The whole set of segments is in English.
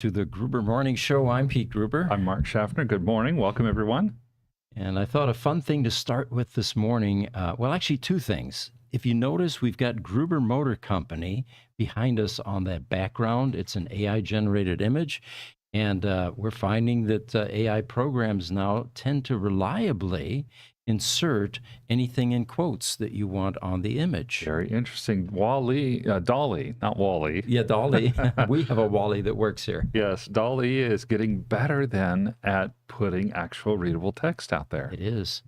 to the Gruber Morning Show. I'm Pete Gruber. I'm Mark Schaffner. Good morning. Welcome, everyone. And I thought a fun thing to start with this morning, well, actually two things. If you notice, we've got Gruber Motor Company behind us on that background. It's an AI-generated image. And we're finding that AI programs now tend to reliably insert anything in quotes that you want on the image. Very interesting. Dolly, not Wally. Yeah, Dolly. We have a Wally that works here. Yes, Dolly is getting better then at putting actual readable text out there. It is.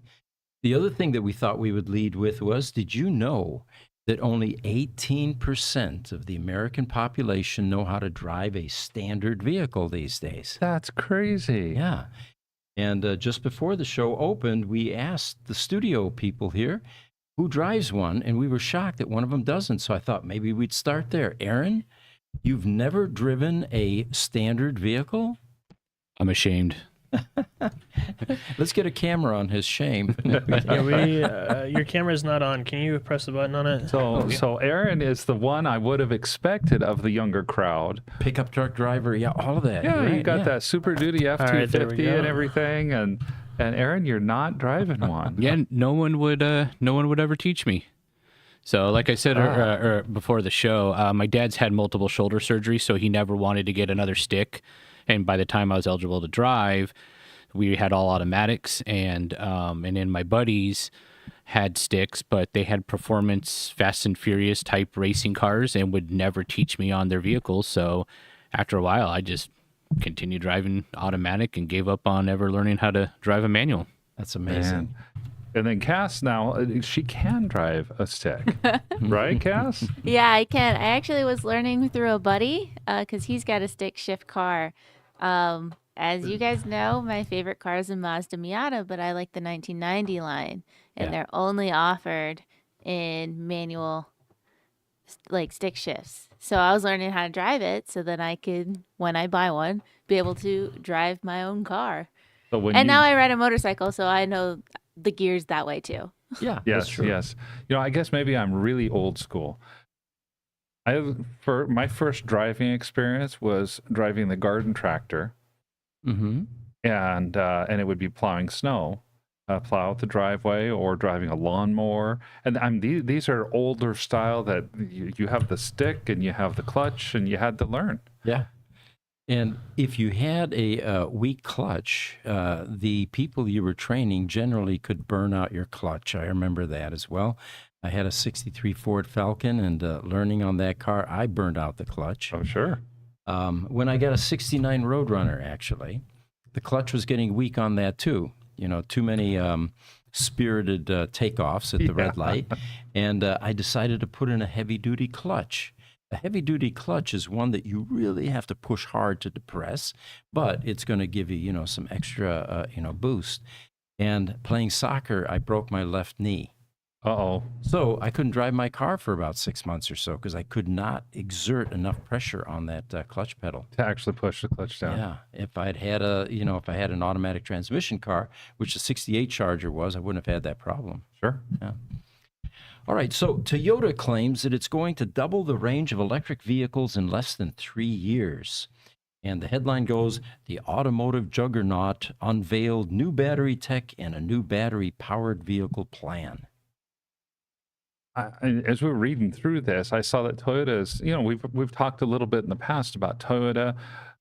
The other thing that we thought we would lead with was, did you know that only 18% of the American population know how to drive a standard vehicle these days? That's crazy. Yeah. And just before the show opened, we asked the studio people here who drives one, and we were shocked that one of them doesn't. So I thought maybe we'd start there. Aaron, you've never driven a standard vehicle? I'm ashamed. Let's get a camera on his shame. Your camera's not on. Can you press the button on it? So Aaron is the one I would have expected of the younger crowd. Pickup truck driver, yeah, all of that. Yeah, right? you got that Super Duty F-250 and everything, and Aaron, you're not driving one. Yeah, no one would ever teach me. So, like I said before the show, my dad's had multiple shoulder surgery, so he never wanted to get another stick. And by the time I was eligible to drive, we had all automatics, and then my buddies had sticks, but they had performance Fast and Furious type racing cars and would never teach me on their vehicles. So after a while, I just continued driving automatic and gave up on ever learning how to drive a manual. That's amazing. Man. And then Cass now, she can drive a stick, right, Cass? Yeah, I can. I actually was learning through a buddy because he's got a stick shift car. As you guys know, my favorite car is a Mazda Miata, but I like the 1990 line, and they're only offered in manual, like stick shifts. So I was learning how to drive it so that I could, when I buy one, be able to drive my own car. Now I ride a motorcycle, so I know the gears that way too. Yeah. Yes, that's true. yes. I guess maybe I'm really old school. For my first driving experience was driving the garden tractor, Mm-hmm. and it would be plowing snow, plow out the driveway, or driving a lawnmower. And these are older style that you have the stick and you have the clutch, and you had to learn. Yeah. And if you had a weak clutch, the people you were training generally could burn out your clutch. I remember that as well. I had a 63 Ford Falcon, and learning on that car, I burned out the clutch. Oh, sure. When I got a 69 Roadrunner, actually, the clutch was getting weak on that too. Too many spirited takeoffs at the red light. And I decided to put in a heavy-duty clutch. A heavy-duty clutch is one that you really have to push hard to depress, but it's going to give you, some extra, boost. And playing soccer, I broke my left knee. Uh-oh. So I couldn't drive my car for about 6 months or so because I could not exert enough pressure on that clutch pedal To actually push the clutch down. Yeah, if I'd had if I had an automatic transmission car, which the '68 Charger was, I wouldn't have had that problem. Sure. Yeah. All right, so Toyota claims that it's going to double the range of electric vehicles in less than 3 years. And the headline goes, the automotive juggernaut unveiled new battery tech and a new battery-powered vehicle plan. As we were reading through this, I saw that Toyota's, we've talked a little bit in the past about Toyota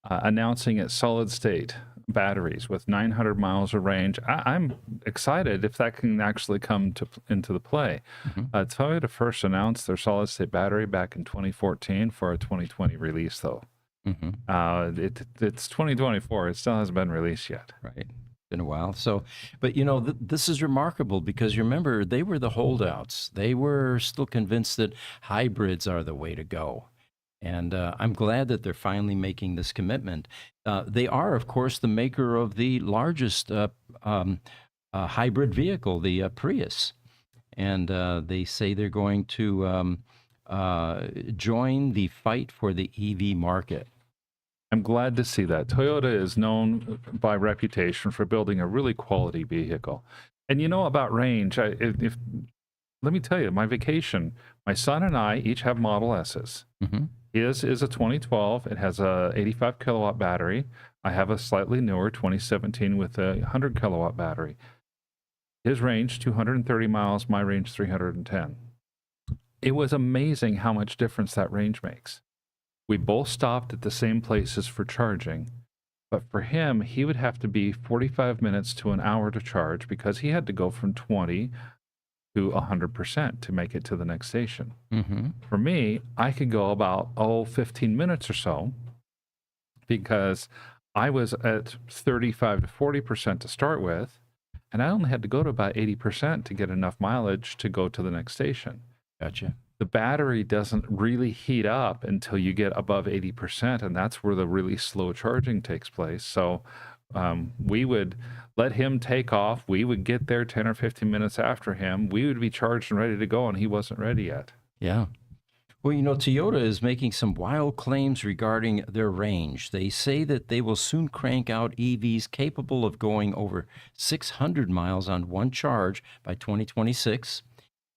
announcing its solid state batteries with 900 miles of range. I'm excited if that can actually come into the play. Mm-hmm. Toyota first announced their solid state battery back in 2014 for a 2020 release, though. Mm-hmm. It's 2024. It still hasn't been released yet. Right. Been a while. So, but this is remarkable because you remember they were the holdouts. They were still convinced that hybrids are the way to go. And I'm glad that they're finally making this commitment. They are, of course, the maker of the largest hybrid vehicle, the Prius. And they say they're going to join the fight for the EV market. I'm glad to see that. Toyota is known by reputation for building a really quality vehicle. And about range, let me tell you, my vacation, my son and I each have Model S's. Mm-hmm. His is a 2012. It has a 85 kilowatt battery. I have a slightly newer 2017 with a 100 kilowatt battery. His range 230 miles, my range 310. It was amazing how much difference that range makes. We both stopped at the same places for charging, but for him, he would have to be 45 minutes to an hour to charge because he had to go from 20 to 100% to make it to the next station. Mm-hmm. For me, I could go about 15 minutes or so because I was at 35 to 40% to start with, and I only had to go to about 80% to get enough mileage to go to the next station. Gotcha. The battery doesn't really heat up until you get above 80%, and that's where the really slow charging takes place. So we would let him take off. We would get there 10 or 15 minutes after him. We would be charged and ready to go, and he wasn't ready yet. Yeah. Well, Toyota is making some wild claims regarding their range. They say that they will soon crank out EVs capable of going over 600 miles on one charge by 2026.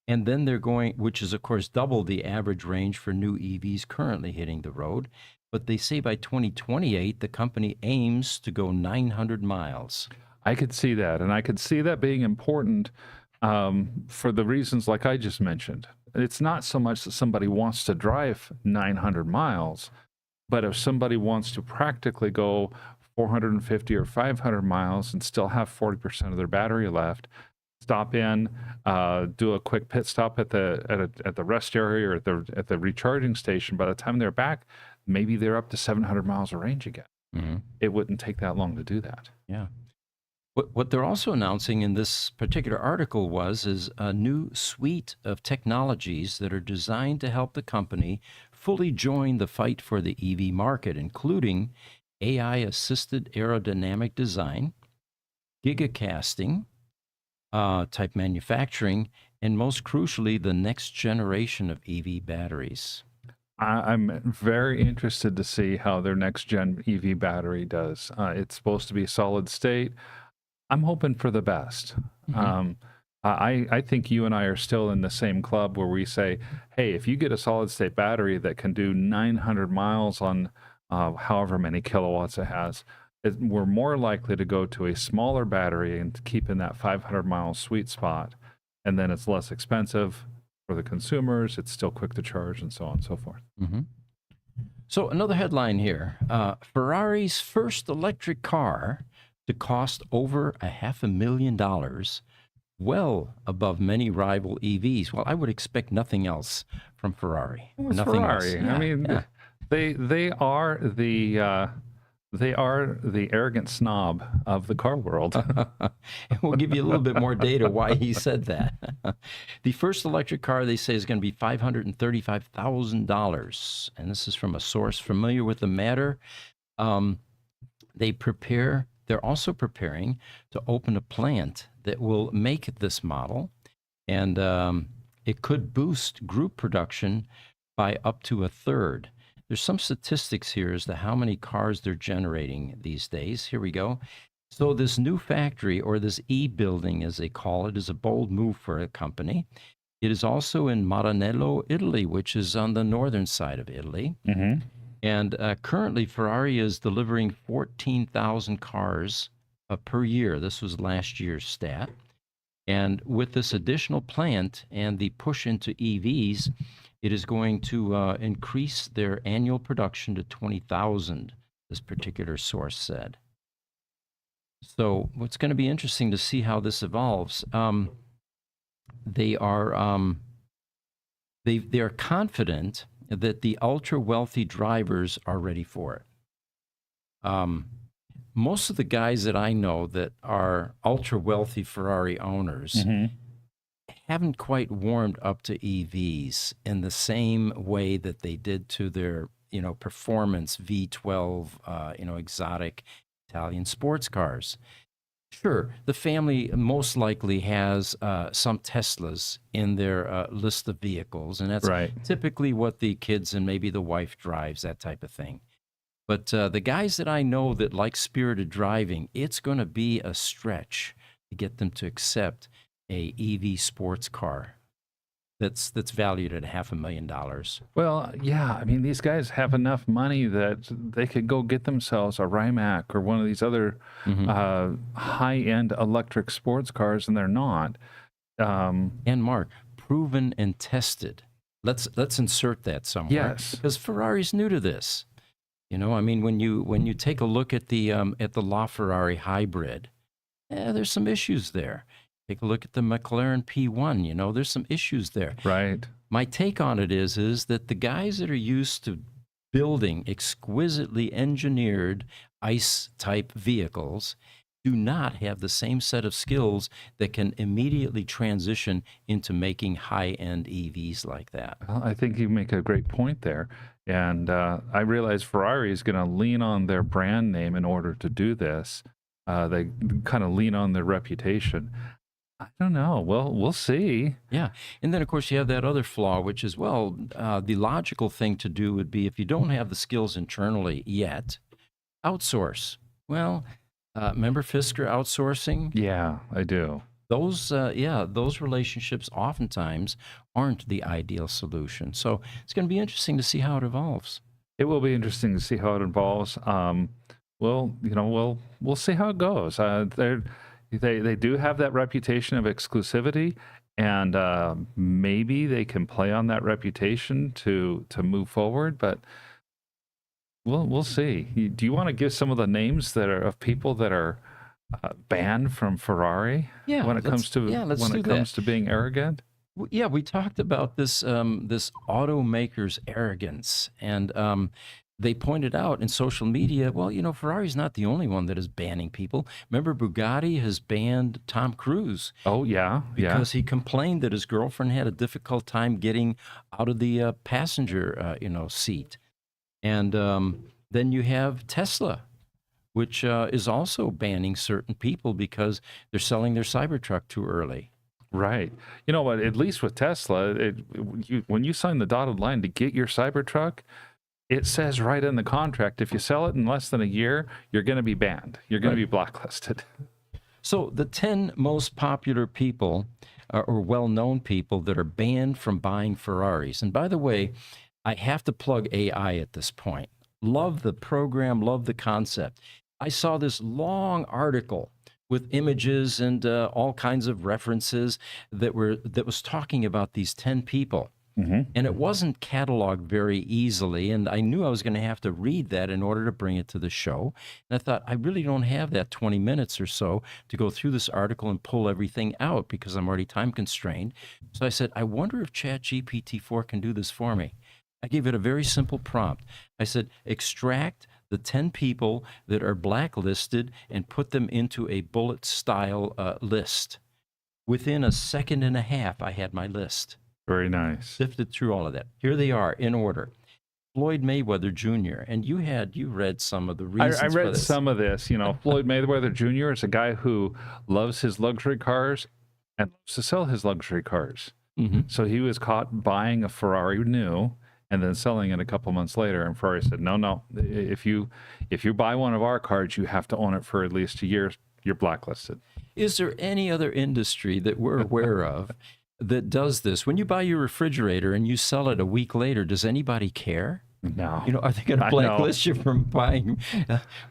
And then they're going, which is, of course, double the average range for new EVs currently hitting the road. But they say by 2028, the company aims to go 900 miles. I could see that, and I could see that being important for the reasons like I just mentioned. It's not so much that somebody wants to drive 900 miles, but if somebody wants to practically go 450 or 500 miles and still have 40% of their battery left, stop in, do a quick pit stop at the rest area or at the recharging station. By the time they're back, maybe they're up to 700 miles of range again. Mm-hmm. It wouldn't take that long to do that. Yeah. What they're also announcing in this particular article is a new suite of technologies that are designed to help the company fully join the fight for the EV market, including AI-assisted aerodynamic design, gigacasting type manufacturing, and most crucially, the next generation of EV batteries. I'm very interested to see how their next gen EV battery does. It's supposed to be solid state. I'm hoping for the best. Mm-hmm. I think you and I are still in the same club where we say, hey, if you get a solid state battery that can do 900 miles on however many kilowatts it has, we're more likely to go to a smaller battery and keep in that 500 mile sweet spot. And then it's less expensive for the consumers. It's still quick to charge and so on and so forth. Mm-hmm. So another headline here, Ferrari's first electric car to cost over $500,000, well above many rival EVs. Well, I would expect nothing else from Ferrari. Well, it's Nothing Ferrari. else. Yeah, I mean, yeah. they are the arrogant snob of the car world. We'll give you a little bit more data why he said that. The first electric car, they say, is going to be $535,000. And this is from a source familiar with the matter. They're also preparing to open a plant that will make this model. And it could boost group production by up to a third. There's some statistics here as to how many cars they're generating these days. Here we go. So this new factory, or this e-building as they call it, is a bold move for a company. It is also in Maranello, Italy, which is on the northern side of Italy. Mm-hmm. And currently Ferrari is delivering 14,000 cars per year. This was last year's stat. And with this additional plant and the push into EVs, it is going to increase their annual production to 20,000, this particular source said. So what's going to be interesting to see how this evolves. They are confident that the ultra-wealthy drivers are ready for it. Most of the guys that I know that are ultra-wealthy Ferrari owners Mm-hmm. haven't quite warmed up to EVs in the same way that they did to their, performance V12, exotic Italian sports cars. Sure, the family most likely has some Teslas in their list of vehicles, and that's Right. typically what the kids and maybe the wife drives, that type of thing. But the guys that I know that like spirited driving, it's going to be a stretch to get them to accept a EV sports car that's valued at $500,000. Well, yeah. I mean, these guys have enough money that they could go get themselves a Rimac or one of these other high-end electric sports cars, and they're not. And Mark, proven and tested. Let's insert that somewhere. Yes. Because Ferrari's new to this. You know, I mean, when you take a look at the LaFerrari hybrid, there's some issues there. Take a look at the McLaren P1. You know, there's some issues there. Right. My take on it is that the guys that are used to building exquisitely engineered ICE-type vehicles do not have the same set of skills that can immediately transition into making high-end EVs like that. Well, I think you make a great point there. And I realize Ferrari is going to lean on their brand name in order to do this. They kind of lean on their reputation. I don't know. Well, we'll see. Yeah. And then, of course, you have that other flaw, which is, well, the logical thing to do would be if you don't have the skills internally yet, outsource. Well, remember Fisker outsourcing? Yeah, I do. Those relationships oftentimes aren't the ideal solution. So it's going to be interesting to see how it evolves. It will be interesting to see how it evolves. Well, you know, we'll see how it goes. They do have that reputation of exclusivity, and maybe they can play on that reputation to move forward. But we'll see. Do you want to give some of the names that are of people that are banned from Ferrari? Yeah, when it comes to being arrogant. Yeah, we talked about this this automaker's arrogance, and they pointed out in social media, well, you know, Ferrari's not the only one that is banning people. Remember, Bugatti has banned Tom Cruise. Oh, yeah. Because he complained that his girlfriend had a difficult time getting out of the passenger, seat. And then you have Tesla, which is also banning certain people because they're selling their Cybertruck too early. Right. You know what? At least with Tesla, when you sign the dotted line to get your Cybertruck, it says right in the contract, if you sell it in less than a year, you're going to be banned. You're going to be blacklisted. So the 10 most popular people or well-known people that are banned from buying Ferraris. And by the way, I have to plug AI at this point. Love the program, love the concept. I saw this long article with images and all kinds of references that was talking about these 10 people. Mm-hmm. And it wasn't cataloged very easily, and I knew I was going to have to read that in order to bring it to the show. And I thought, I really don't have that 20 minutes or so to go through this article and pull everything out because I'm already time constrained. So I said, I wonder if ChatGPT-4 can do this for me. I gave it a very simple prompt. I said, extract the 10 people that are blacklisted and put them into a bullet-style list. Within a second and a half, I had my list. Very nice. Sifted through all of that. Here they are in order. Floyd Mayweather Jr. And you read some of the reasons. I read for this. some of this. You know, Floyd Mayweather Jr. is a guy who loves his luxury cars and loves to sell his luxury cars. Mm-hmm. So he was caught buying a Ferrari new and then selling it a couple months later. And Ferrari said, no, if you buy one of our cars, you have to own it for at least a year. You're blacklisted. Is there any other industry that we're aware of that does this? When you buy your refrigerator and you sell it a week later, does anybody care? No. You know, are they going to blacklist you from buying?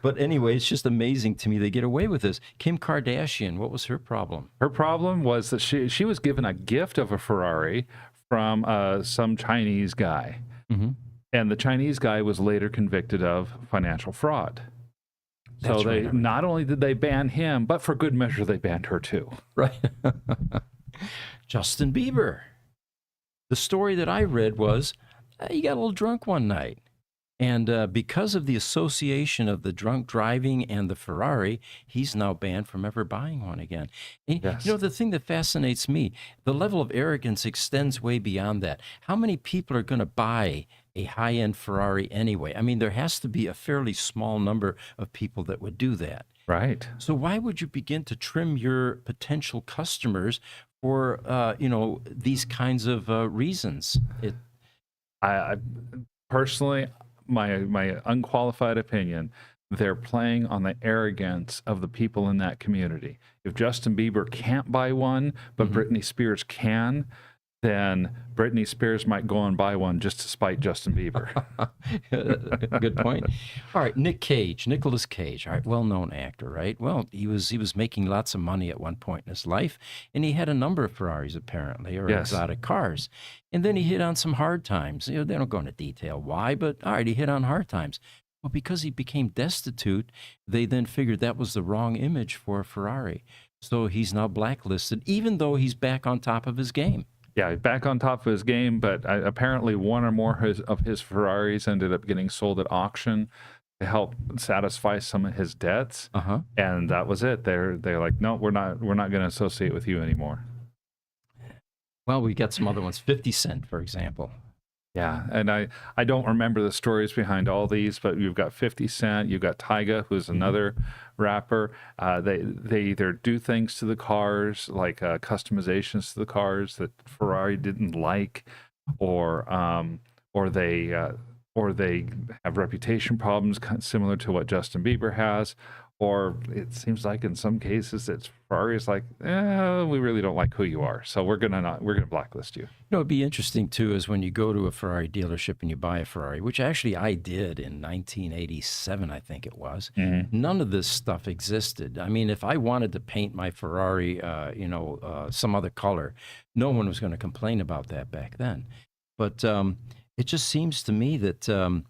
But anyway, it's just amazing to me they get away with this. Kim Kardashian, what was her problem? Her problem was that she was given a gift of a Ferrari from some Chinese guy. Mm-hmm. And the Chinese guy was later convicted of financial fraud. So not only did they ban him, but for good measure, they banned her too. Right. Justin Bieber. The story that I read was he got a little drunk one night. And because of the association of the drunk driving and the Ferrari, he's now banned from ever buying one again. And, yes. You know, the thing that fascinates me, the level of arrogance extends way beyond that. How many people are going to buy a high-end Ferrari anyway? I mean, there has to be a fairly small number of people that would do that. Right. So why would you begin to trim your potential customers for, these kinds of reasons? I personally, my unqualified opinion, they're playing on the arrogance of the people in that community. If Justin Bieber can't buy one, but mm-hmm. Britney Spears can, then Britney Spears might go and buy one just to spite Justin Bieber. Good point. All right, Nicolas Cage, all right, well-known actor, right? Well, he was making lots of money at one point in his life, and he had a number of Ferraris apparently, or Yes. exotic cars. And then he hit on some hard times. They don't go into detail why, but all right, he hit on hard times. Well, because he became destitute, they then figured that was the wrong image for a Ferrari. So he's now blacklisted, even though he's back on top of his game. Yeah, back on top of his game, but apparently one or more of his Ferraris ended up getting sold at auction to help satisfy some of his debts, and that was it. They're like, no, we're not going to associate with you anymore. Well, we got some other ones. 50 Cent, for example. Yeah, and I don't remember the stories behind all these, but you've got 50 Cent, you've got Tyga, who's another rapper. They either do things to the cars, like customizations to the cars that Ferrari didn't like, or they have reputation problems similar to what Justin Bieber has. Or it seems like in some cases it's Ferrari's like, we really don't like who you are, so we're gonna blacklist you. It'd be interesting too is when you go to a Ferrari dealership and you buy a Ferrari, which actually I did in 1987, I think it was. None of this stuff existed. I mean, if I wanted to paint my Ferrari, some other color, no one was going to complain about that back then. But it just seems to me that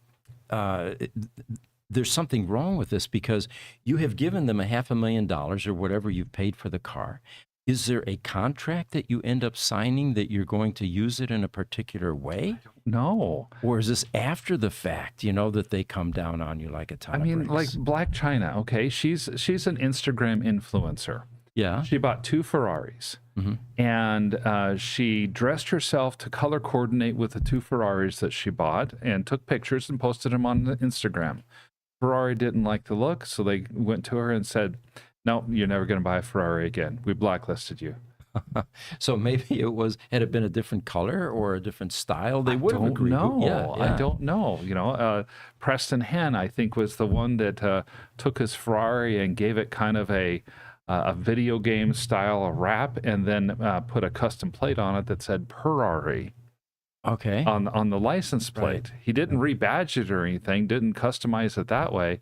there's something wrong with this because you have given them $500,000 or whatever you've paid for the car. Is there a contract that you end up signing that you're going to use it in a particular way? No. Or is this after the fact, that they come down on you like a ton of bricks? Like Black China, okay? She's an Instagram influencer. Yeah. She bought 2 Ferraris, and she dressed herself to color coordinate with the 2 Ferraris that she bought and took pictures and posted them on Instagram. Ferrari didn't like the look, so they went to her and said, no, you're never going to buy a Ferrari again. We blacklisted you. So maybe had it been a different color or a different style, they would have agreed. I don't know. Preston Hen, I think, was the one that took his Ferrari and gave it kind of a video game style wrap, and then put a custom plate on it that said Ferrari. Okay. On the license plate. Right. He didn't rebadge it or anything, didn't customize it that way.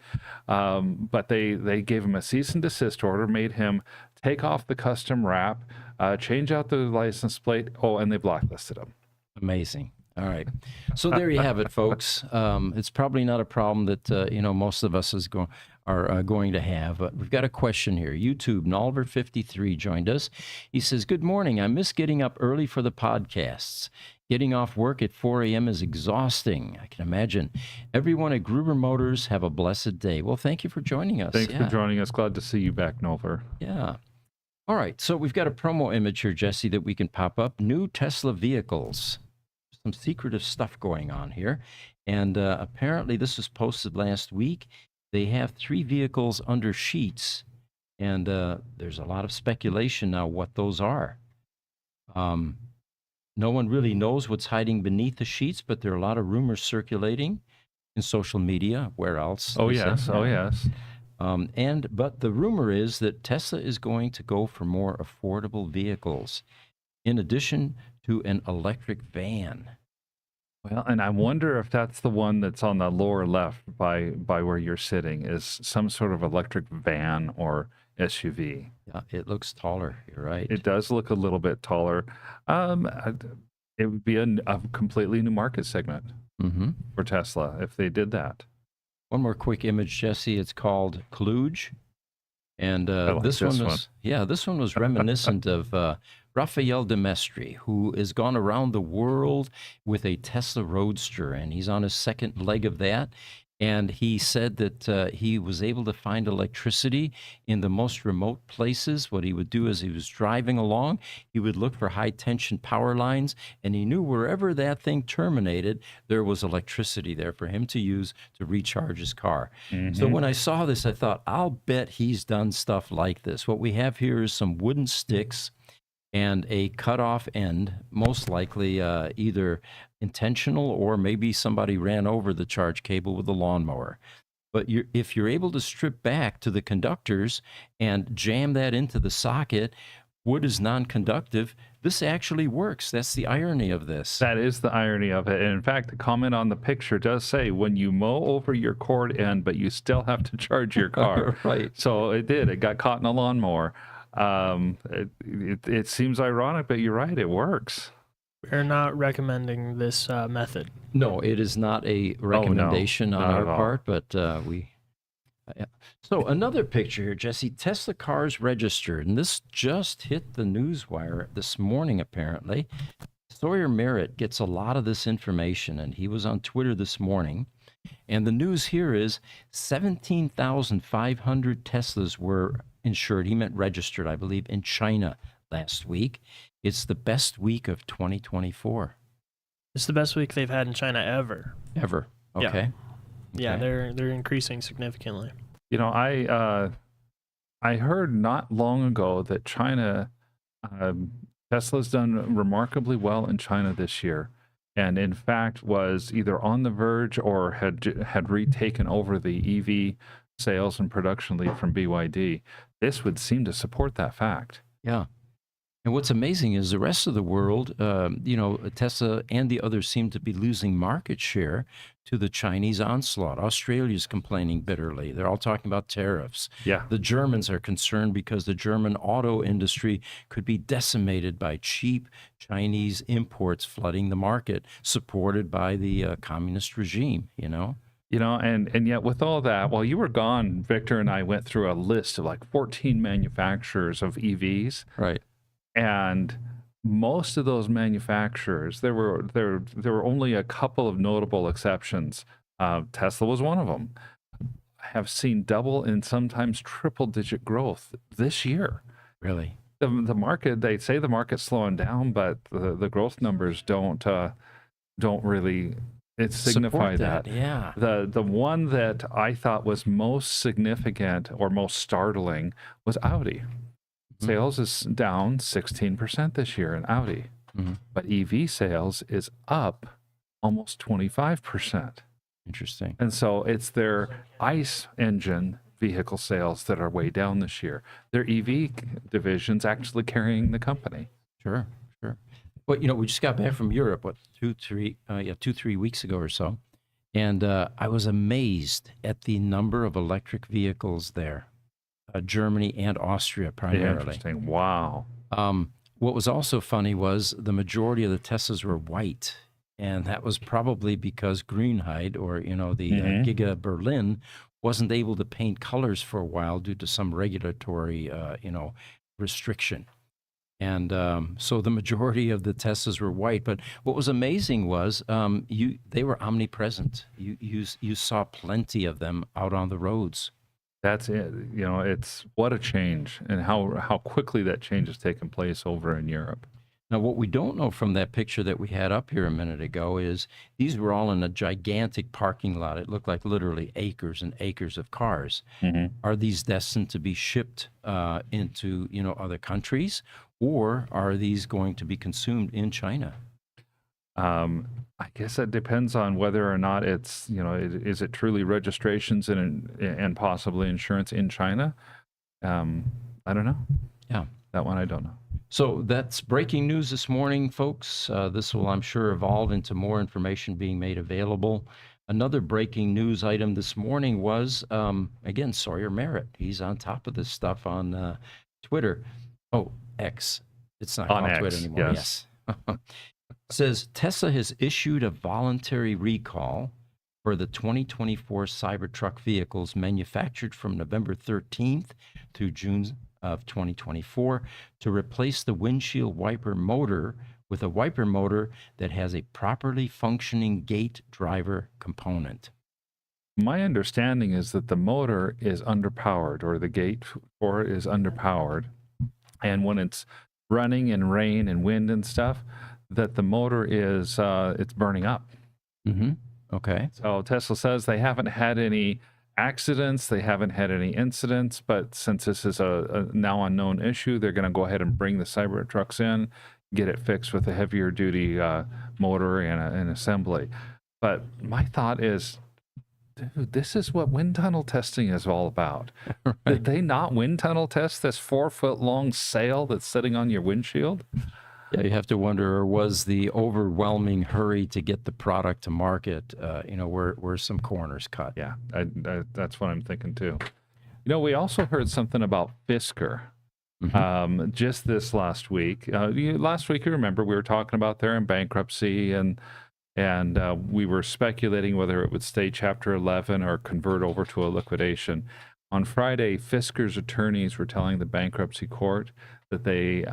But they gave him a cease and desist order, made him take off the custom wrap, change out the license plate. Oh, and they blacklisted him. Amazing. All right. So there you have it, folks. It's probably not a problem that, most of us are going to have. But we've got a question here. YouTube, Nolver53 joined us. He says, good morning. I miss getting up early for the podcasts. Getting off work at 4 a.m. is exhausting. I can imagine. Everyone at Gruber Motors, have a blessed day. Well, thank you for joining us. Thanks for joining us. Glad to see you back, Nolver. Yeah. All right. So we've got a promo image here, Jesse, that we can pop up. New Tesla vehicles. Some secretive stuff going on here. And apparently this was posted last week. They have 3 vehicles under sheets. And there's a lot of speculation now what those are. No one really knows what's hiding beneath the sheets, but there are a lot of rumors circulating in social media. Where else? Oh, yes. Oh, yes. But the rumor is that Tesla is going to go for more affordable vehicles, in addition to an electric van. Well, and I wonder if that's the one that's on the lower left by where you're sitting, is some sort of electric van or SUV. Yeah, it looks taller. You're right. It does look a little bit taller. It would be a completely new market segment for Tesla if they did that. One more quick image, Jesse. It's called Kluge. And this one was reminiscent of Rafael de Mestre, who has gone around the world with a Tesla Roadster, and he's on his second leg of that. And he said that he was able to find electricity in the most remote places. What he would do is he was driving along, he would look for high-tension power lines, and he knew wherever that thing terminated, there was electricity there for him to use to recharge his car. So when I saw this, I thought, I'll bet he's done stuff like this. What we have here is some wooden sticks and a cutoff end, most likely either intentional or maybe somebody ran over the charge cable with a lawnmower. But if you're able to strip back to the conductors and jam that into the socket, wood is non-conductive. This actually works. That's the irony of this. That is the irony of it. And in fact, the comment on the picture does say, when you mow over your cord end, but you still have to charge your car. Right. So it did. It got caught in a lawnmower. It seems ironic, but you're right. It works. We're not recommending this method. No, it is not a recommendation on not our at all. part, but we. Yeah. So another picture here, Jesse. Tesla cars registered, and this just hit the newswire this morning. Apparently, Sawyer Merritt gets a lot of this information, and he was on Twitter this morning. And the news here is 17,500 Teslas were insured. He meant registered, I believe, in China last week. It's the best week of 2024 It's the best week they've had in China ever. ever. Yeah. Okay. Yeah, Okay. they're increasing significantly. You know, I heard not long ago that China, Tesla's done remarkably well in China this year, and in fact was either on the verge or had retaken over the EV sales and production lead from BYD. This would seem to support that fact. Yeah. And what's amazing is the rest of the world, Tesla and the others seem to be losing market share to the Chinese onslaught. Australia's complaining bitterly. They're all talking about tariffs. Yeah. The Germans are concerned because the German auto industry could be decimated by cheap Chinese imports flooding the market, supported by the communist regime, And yet with all that, while you were gone, Victor and I went through a list of like 14 manufacturers of EVs. Right. And most of those manufacturers, there were only a couple of notable exceptions. Tesla was one of them. Have seen double and sometimes triple digit growth this year. Really? The market, they say the market's slowing down, but the growth numbers don't really signify Support that. Yeah. The one that I thought was most significant or most startling was Audi. Sales is down 16% this year in Audi, but EV sales is up almost 25%. Interesting. And so it's their ICE engine vehicle sales that are way down this year. Their EV division's actually carrying the company. Sure. Well, we just got back from Europe, 2-3 weeks ago or so. And I was amazed at the number of electric vehicles there. Germany and Austria primarily. Interesting. Wow. What was also funny was the majority of the Teslas were white, and that was probably because Grünheit, or the Giga Berlin, wasn't able to paint colors for a while due to some regulatory restriction. And so the majority of the Teslas were white. But what was amazing was they were omnipresent. You saw plenty of them out on the roads. That's it. It's what a change, and how quickly that change has taken place over in Europe. Now, what we don't know from that picture that we had up here a minute ago is these were all in a gigantic parking lot. It looked like literally acres and acres of cars. Are these destined to be shipped into other countries, or are these going to be consumed in China? I guess that depends on whether or not it's, is it truly registrations and possibly insurance in China? I don't know. Yeah. That one I don't know. So that's breaking news this morning, folks. This will, I'm sure, evolve into more information being made available. Another breaking news item this morning was, again, Sawyer Merritt. He's on top of this stuff on Twitter. Oh, X. It's not On called X, Twitter anymore. yes. Says Tesla has issued a voluntary recall for the 2024 Cybertruck vehicles manufactured from November 13th through June of 2024 to replace the windshield wiper motor with a wiper motor that has a properly functioning gate driver component. My understanding is that the motor is underpowered, or the gate for it is underpowered. And when it's running in rain and wind and stuff, that the motor is it's burning up. Okay. So Tesla says they haven't had any accidents, they haven't had any incidents, but since this is a now unknown issue, they're going to go ahead and bring the Cybertrucks in, get it fixed with a heavier duty motor and an assembly. But my thought is, dude, this is what wind tunnel testing is all about. Did they not wind tunnel test this 4-foot long sail that's sitting on your windshield? Yeah, you have to wonder, or was the overwhelming hurry to get the product to market, where some corners cut? Yeah, that's what I'm thinking too. We also heard something about Fisker just this last week. Last week, you remember, we were talking about they're in bankruptcy, and we were speculating whether it would stay Chapter 11 or convert over to a liquidation. On Friday, Fisker's attorneys were telling the bankruptcy court that they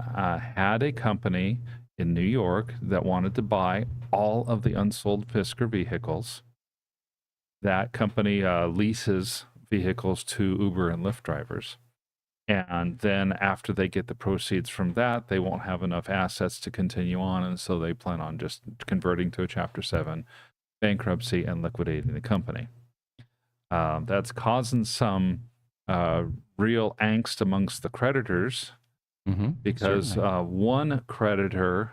had a company in New York that wanted to buy all of the unsold Fisker vehicles. That company leases vehicles to Uber and Lyft drivers. And then after they get the proceeds from that, they won't have enough assets to continue on. And so they plan on just converting to a Chapter 7 bankruptcy and liquidating the company. That's causing some real angst amongst the creditors because one creditor,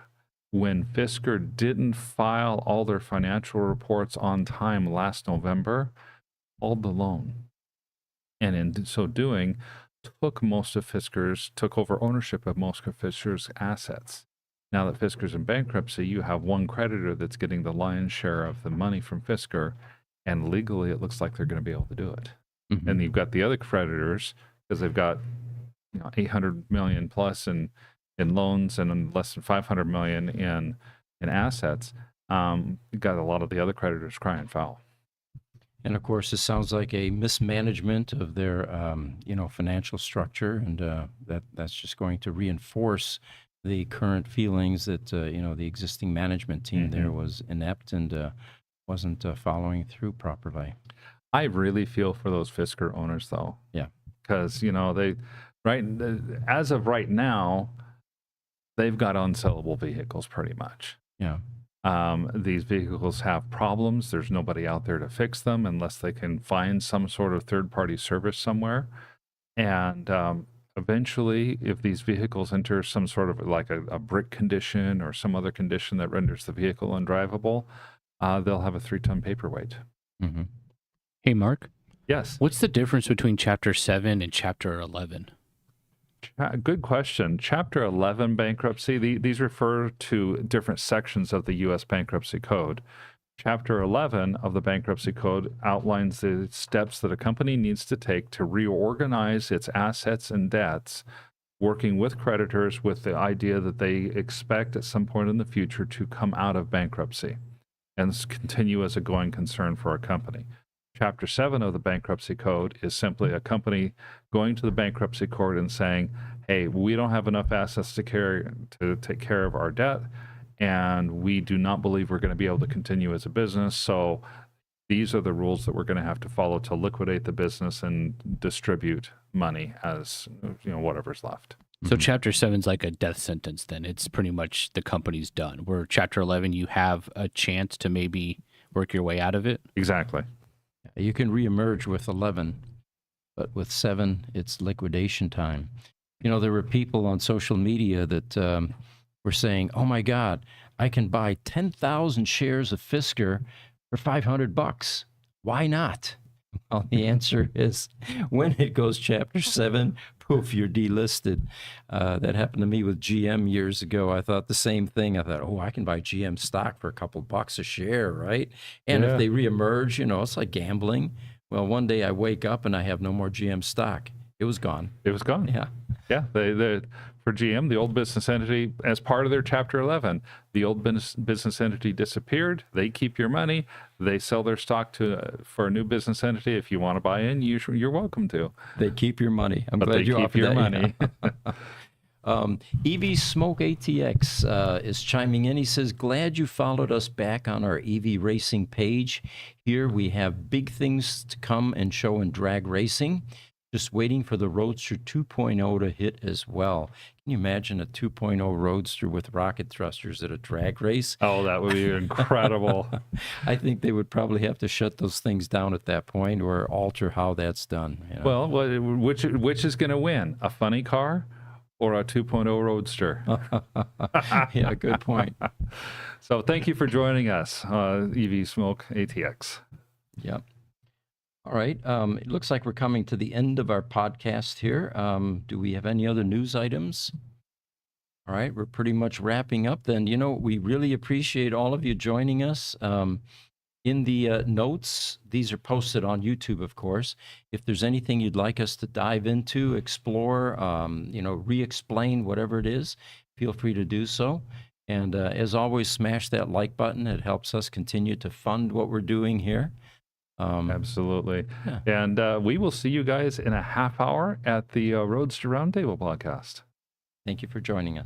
when Fisker didn't file all their financial reports on time last November, called the loan. And in so doing, took over ownership of most of Fisker's assets. Now that Fisker's in bankruptcy, you have one creditor that's getting the lion's share of the money from Fisker, and legally it looks like they're going to be able to do it. And you've got the other creditors, because they've got 800 million plus in loans and less than 500 million in assets. You've got a lot of the other creditors crying foul. And of course, it sounds like a mismanagement of their, financial structure, and that's just going to reinforce the current feelings that the existing management team there was inept and wasn't following through properly. I really feel for those Fisker owners, though. Yeah, because as of right now, they've got unsellable vehicles pretty much. Yeah. These vehicles have problems. There's nobody out there to fix them unless they can find some sort of third-party service somewhere. And eventually, if these vehicles enter some sort of like a brick condition or some other condition that renders the vehicle undrivable, they'll have a 3-ton paperweight. Hey, Mark. Yes. What's the difference between Chapter 7 and Chapter 11? Good question. Chapter 11 bankruptcy, these refer to different sections of the U.S. Bankruptcy Code. Chapter 11 of the Bankruptcy Code outlines the steps that a company needs to take to reorganize its assets and debts, working with creditors with the idea that they expect at some point in the future to come out of bankruptcy and continue as a going concern for a company. Chapter 7 of the Bankruptcy Code is simply a company going to the bankruptcy court and saying, hey, we don't have enough assets to take care of our debt, and we do not believe we're going to be able to continue as a business, so these are the rules that we're going to have to follow to liquidate the business and distribute money as whatever's left. So Chapter 7 is like a death sentence then. It's pretty much the company's done. Where Chapter 11, you have a chance to maybe work your way out of it. Exactly. You can reemerge with 11, but with 7, it's liquidation time. There were people on social media that were saying, oh my God, I can buy 10,000 shares of Fisker for $500. Why not? Well, the answer is when it goes Chapter 7, poof, you're delisted. That happened to me with GM years ago. I thought the same thing. I thought, oh, I can buy GM stock for a couple bucks a share, right? And if they reemerge, it's like gambling. Well, one day I wake up and I have no more GM stock. It was gone. It was gone. Yeah. Yeah. For GM, the old business entity, as part of their Chapter 11, the old business entity disappeared. They keep your money. They sell their stock for a new business entity. If you want to buy in, you're welcome to. They keep your money. I'm but glad they you keep offered your that. money. EV Smoke ATX is chiming in. He says, glad you followed us back on our EV racing page. Here we have big things to come and show in drag racing. Just waiting for the Roadster 2.0 to hit as well. Can you imagine a 2.0 Roadster with rocket thrusters at a drag race? Oh, that would be incredible. I think they would probably have to shut those things down at that point or alter how that's done. Well, which is going to win? A funny car or a 2.0 Roadster? Yeah, good point. So thank you for joining us, EV Smoke ATX. Yep. All right. It looks like we're coming to the end of our podcast here. Do we have any other news items? All right, we're pretty much wrapping up then. We really appreciate all of you joining us. In the notes, these are posted on YouTube, of course. If there's anything you'd like us to dive into, explore, re-explain, whatever it is, feel free to do so. And as always, smash that like button. It helps us continue to fund what we're doing here. Absolutely. Yeah. And we will see you guys in a half hour at the Roadster Roundtable podcast. Thank you for joining us.